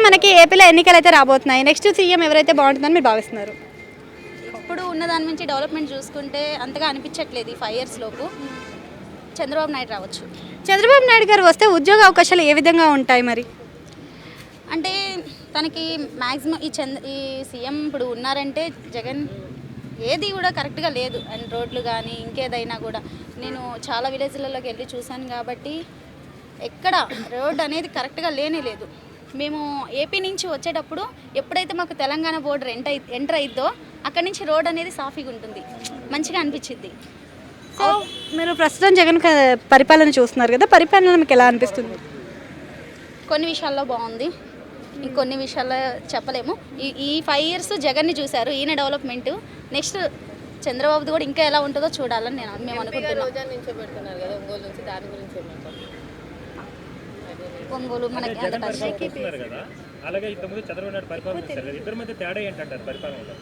మనకి ఏపీలో ఎన్నికలు అయితే రాబోతున్నాయి. నెక్స్ట్ సీఎం ఎవరైతే బాగుంటుందని మీరు భావిస్తున్నారు? ఇప్పుడు ఉన్న దాని నుంచి డెవలప్మెంట్ చూసుకుంటే అంతగా అనిపించట్లేదు. ఈ 5 years లోపు చంద్రబాబు నాయుడు రావచ్చు. చంద్రబాబు నాయుడు గారు వస్తే ఉద్యోగ అవకాశాలు ఏ విధంగా ఉంటాయి మరి? అంటే తనకి మ్యాక్సిమం ఈ సీఎం ఇప్పుడు ఉన్నారంటే జగన్ ఏది కూడా కరెక్ట్గా లేదు. అండ్ రోడ్లు కానీ ఇంకేదైనా కూడా నేను చాలా విలేజ్లలోకి వెళ్ళి చూశాను కాబట్టి ఎక్కడ రోడ్ అనేది కరెక్ట్గా లేనే లేదు. మేము ఏపీ నుంచి వచ్చేటప్పుడు ఎప్పుడైతే మాకు తెలంగాణ బోర్డర్ ఎంటర్ అయిద్దో అక్కడి నుంచి రోడ్ అనేది సాఫీగా ఉంటుంది, మంచిగా అనిపించింది. సో మీరు ప్రస్తుతం జగన్ పరిపాలన చూస్తున్నారు కదా, పరిపాలన మీకు ఎలా అనిపిస్తుంది? కొన్ని విషయాల్లో బాగుంది, ఇంకొన్ని విషయాల్లో చెప్పలేము. ఈ 5 years జగన్ని చూశారు, ఈయన డెవలప్మెంట్. నెక్స్ట్ చంద్రబాబుది కూడా ఇంకా ఎలా ఉంటుందో చూడాలని మేము అనుకుంటున్నాం. ఒంగోలు మనకి అలాగే ఇంతకుముందు చంద్రబాబు నాయుడు పరిపాలన ఇద్దరి మధ్య తేడా ఏంటంటారు పరిపాలనలో?